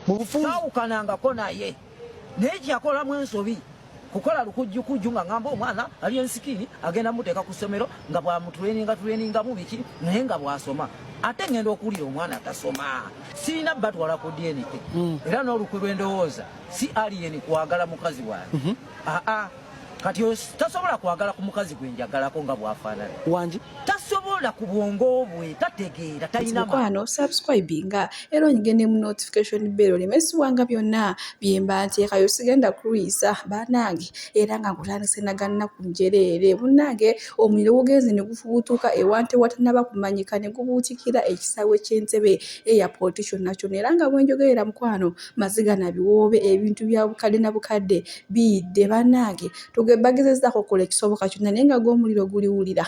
Kawukanangako naye naye kyakolamu ensobi kukola lukujjukujju nga ngamba omwana ali ensikini agenda muteeka ku ssomero nga bwamutreninga mu biki naye nga bw'asoma ate ngenda okuwulira omwana atasoma sirina batwala ku DNA era n'olukwe lw'endowooza si alien kwagala mukazi wange kati tasobola kwagala ku mukazi gwe njagalako nga bw'afaanana wangi tasobola ku bwongo bwe tategeera talina maano subscribinga era onyigende mu notification bell olemesibwanga byonna byemba nteekayo sigenda kuyisa banange era nga nkutandise naganna ku njereere munnange omuliro gugenze ne gufubutuuka ewante watanaba kumanyika ne gubuutikira ekisaawe ky'Entebe Airport kyonna kyonna era nga bwenjogerera mukwano maziga na biwoobe ebintu bya bukadde na bukadde biyidde bannange bagezezzaako okukola ekisoboka kyonna naye nga gw'omuliro guliwulira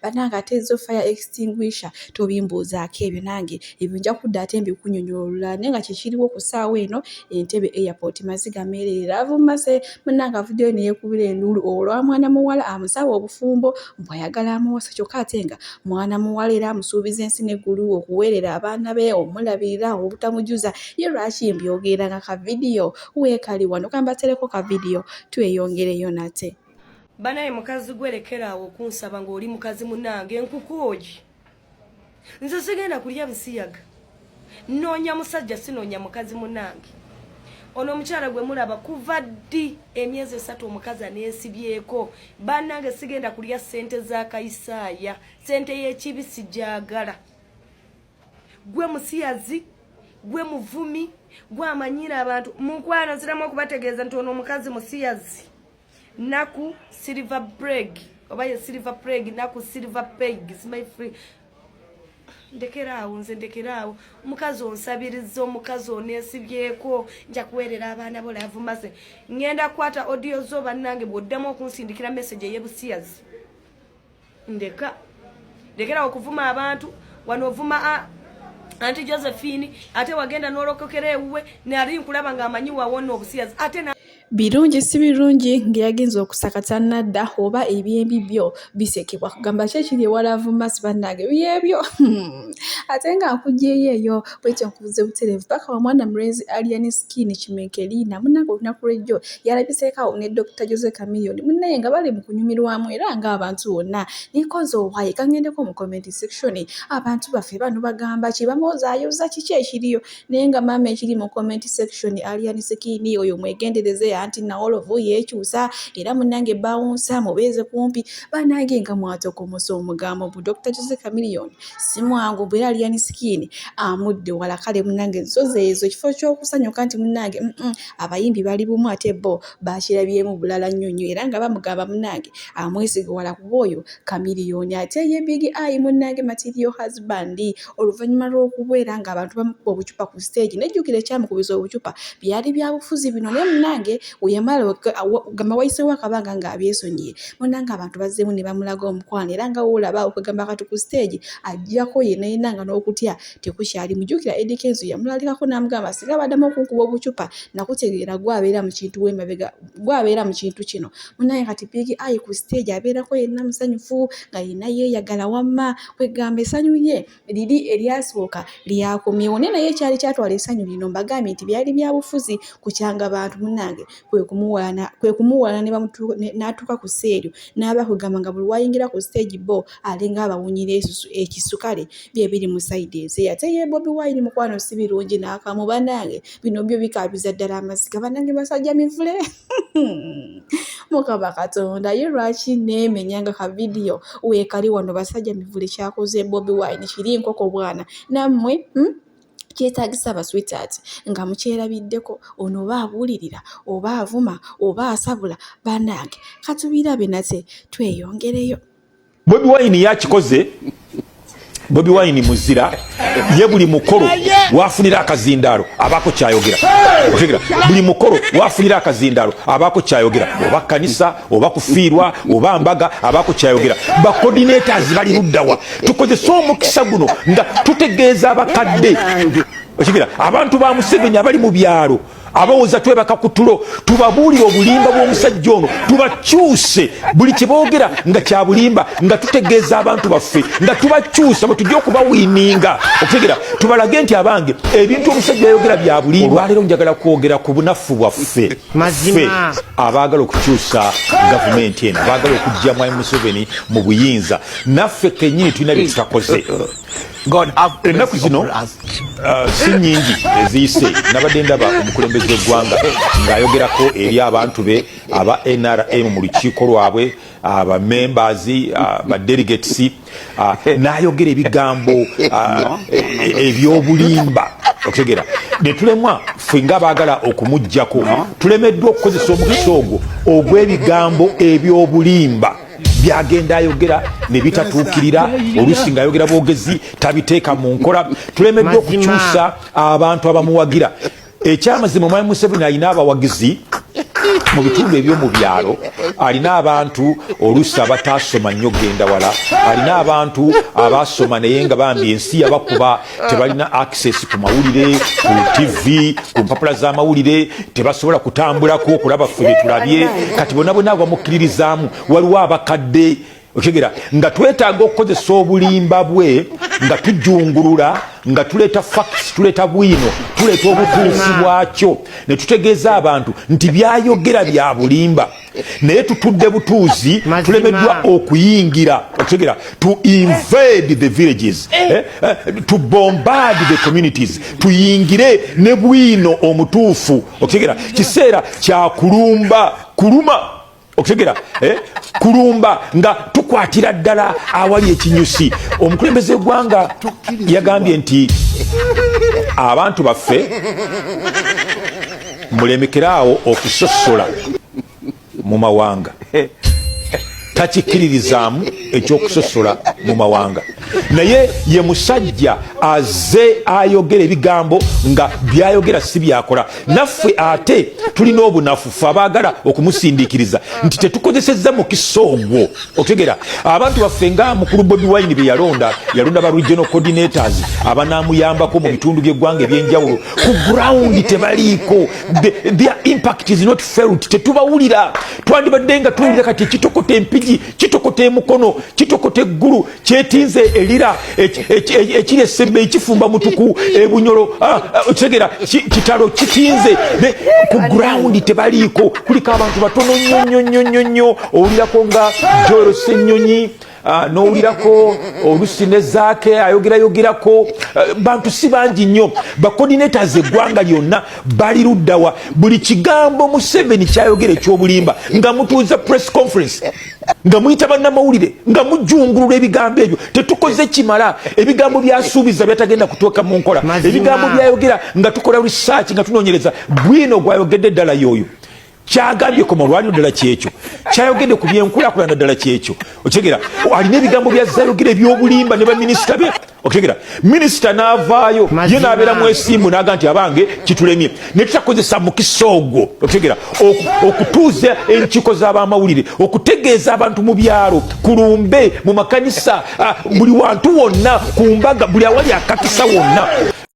banange ate ezo fire extinguisher tobimbuuzaako ebyo nange ebyo nja kudda ate mbikunyonyola olulala naye nga kikiriwo ku ssaawa eno Entebe Airport maziga meererera avummase munnange video neyeekubira enduulu olwa mwana muwala amusaba obufumbo mbwayagala amuwasa kyokka ate nga mwana muwala era amusuubiza ensi n'eggulu okuweerera abaana be omulabirira obutamujuza ye lwaki mbyogera nga ka video weekali wano kambatereko ka video tweyongereyo nate banaye mukazi gwerekerawo kunsaba ng'oli mukazi munange enkukoogi nze sigenda kulya bisiyaga noonya musajja sinoonya mukazi munange ono omukyala gwe mulaba kuva ddi emyezi 3 omukazi aneesibyeko bannange sigenda kulya ssente za kayisaaya ssente y'ekibi sijagala gwe musiyazi gwe muvumi gwe amanyira abantu mukwano ziramu okubategeeza nti ono omukazi musiyazi naku silver break obaye silver break naku silver peg my free ndekerawo mukazi onsabiriza omukazi onesibyeko nja kuweerera abaana bo lavumase ngenda kwata audio zo bannange bwoddamu okunsindikira message y'ebusiyazi ndekera okuvuma abantu wanovuma Auntie Josephine ate wagenda nolokokera ewuwe nali nkulaba nga amanyi wawona obusiyazi ate na birungi si birungi ng'eyagenza okusakata nadda oba ebyembi byo bisekebwa kugamba kyekiri ewalavu masi bannange byebyo ate nga nkugyeyo eyo bwekyo nkubuze butereevu paka wa mwana mulenzi Aliani Skin Chimenkelina munnange olunaku lw'ejjo yalabiseekawo ne Dr. Jose Chameleone munnaye nga bali mu kunyumirwamu era ng'abantu bonna ninkoze obwayi kangendeko mu comment section abantu baffe bano bagamba ki bamwozaayoza kiki ekiriyo naye nga maama ekiri mu comment section Aliani Skin oyo mwegendereze anti na olovu yekyusa era munnange bawunsa mubeeze kumpi bannange nga mwatokomosa omugambo bu Dr. Jose Chameleone si mwangu bwe Aliani Skin amudde wala kale munnange ensozi ezo kifo ky'okusanyuka nti munnange abayimbi bali bumu ate bo bakirabyemu bulala nnyonnyo era nga bamugamba munnange amwesiga wala ku bwoyo Chameleone ate ye big eye munnange material husband oluvannyuma lw'okubeera nga abantu bamukuba obucupa ku stage nejjukira ekyamukubiza obucupa byali bya bufuzi bino naye munnange uyamala gamba wayisewo akabanga ng'abyesonyiye munnange abantu bazzeemu ne bamulaga omukwano era nga woolaba okugamba kati ku stage ajjako ye nayinanga n'okutya tekukyali mujjukira Eddie Kenzo yamulalikako n'amugamba singa baddamu okunkuba obucupa nakutegeera gwabeera mu kintu w'emabega gwabeera mu kintu kino munnange kati big eye ku stage abeerako yenna musanyufu nga yenna yeeyagala wamma kwegamba essanyu lye liri eryasooka lyakomyewo naye naye ekyali kyatwala essanyu lino mbagambye nti byali bya bufuzi kukyanga abantu munnange kwe kumuwalana n'atuuka ku sseeryo n'aba kugamba nga buli wayingira ku stage bo alinga abawunyira ekisukale bye biri mu sayidi eze ate ye Bobi Wine mukwano si birungi n'akamu bannange bino byo bikaabiza ddala amaziga bannange basajja mivule mukaba Katonda ye lwaki neemenyanga ka video weekali wano basajja mivule kyakoze Bobi Wine kiri nkoko bwana nammwe kyetaagisa ba sweetheart nga mukyerabiddeko ono oba abuulirira oba avuma oba asabula bannange katubirabe nate tweyongereyo Bobi Wine yakikoze Bobi Wine muzira ye buli mukoro wafunira akazindaalo abako kyayogera okigira buli mukoro wafunira akazindaalo abako kyayogera oba kanisa oba kufiirwa oba mbaga abako kyayogera ba coordinators bali luddawa tukoze so mukisa guno nga tutegeeza abakadde okigira abantu ba Museveni abali mu byalo abawooza twebaka ku tulo tubabuulira obulimba bw'omusajja ono tubakyuse buli kye boogera nga kya bulimba nga tutegeeza abantu baffe nga tubakyusa bwe tujja okubawiininga okutegera tubalage nti abange ebintu omusajja yayogera bya bulimba olwaleero njagala kwogera ku bunafu bwaffe ffe abaagala okukyusa gavumenti eno abaagala okujja mwami Museveni mu buyinza naffe kennyini tulina bye tutakoze ennaku zino si nnyingi eziyise nabadde ndaba omukulembeze w'eggwanga ng'ayogerako eri abantu be aba NRM mu lukiiko lwabwe abamembers abadelegates n'ayogera ebigambo ebyobulimba okutegera ne tulemwa ffe ng'abaagala okumuggyako tulemeddwa okukozesa omukisa ogwo ogw'ebigambo ebyobulimba byagenda ayogera ne bitatuukirira oluusi ng'ayogera boogezi tabiteeka mu nkola tulemeddwa okukyusa abantu abamuwagira ekyamazima omwami Museveni alina abawagizi mu bitundu eby'omu byalo alina abantu oluusi abataasoma nnyo genda wala alina abantu abaasoma naye nga bambi ensi yabakuba tebalina access ku mawulire ku TV ku mpapula z'amawulire tebasobola kutambulako okulaba ffe bye tulabye kati bonna bonna bamukkiririzaamu waliwo abakadde okigera nga twetaaga okukozesa obulimba bwe nga tujungulula nga tuleeta facts tuleeta bwino tuleeta obutuufu bwakyo ne tutegeeza abantu nti byayogera bya bulimba naye tutudde butuuzi tulemeddwa okuyingira okigera to invade the villages to bombard the communities tuyingire ne bwino omutuufu okigera kiseera kya kuluma okutegera kulumba nga tukwatira ddala awali ekinyusi omukulembeze w'eggwanga yagambye nti abantu baffe mulemekeraawo okusosola mu mawanga takikkiririzaamu ekyokusosola mu mawanga naye ye musajja aze ayogera ebigambo nga byayogera si byakola naffe ate tulina obunafu ffe abaagala okumusindiikiriza nti tetukozesezza mukisa ogwo okutegera abantu baffe nga mukulu Bobi Wine bye yalonda ba regional coordinators abanaamuyambako mu bitundu by'eggwanga ebyenjawulo ku ground tebaliiko their impact is not felt tetubawulira twandibadde nga tuwulira kati ekitokota empigi kitokota emukono kitokota eggulu kyetinze elira ekiri essembe ekifumba mutuku ebunyolo otegera kitalo kitinze ku ground tebaliiko kuliko abantu batono nnyo owulirako nga Joel Ssenyonyi n'owulirako olusi ne zaake ayogerako bantu si bangi nnyo bacoordinators eggwanga lyonna bali luddawa buli kigambo Museveni kyayogera ekyobulimba nga mutuuza press conference nga muyita bannamawulire nga mujungulula ebigambo ebyo tetukoze kimala ebigambo byasuubiza byatagenda kutuuka mu nkola ebigambo byayogera nga tukola research nga tunoonyereza bwino gwayogedde ddala y'oyo kyagambye ku malwaliro ddala kyekyo kyayogedde ku byenkulaakulana ddala kyekyo okitegera alina ebigambo byazayogera ebyobulimba ne baminisita be okitegera minisita n'avaayo ye n'abeera mu esimbu n'aga nti abange kitulemye ne tutakozesa mukisa ogwo okitegera okutuuza enkiiko z'abamawulire okutegeeza abantu mu byalo kulumbe mu makanisa buli wantu wonna ku mbaga buli awali akakisa wonna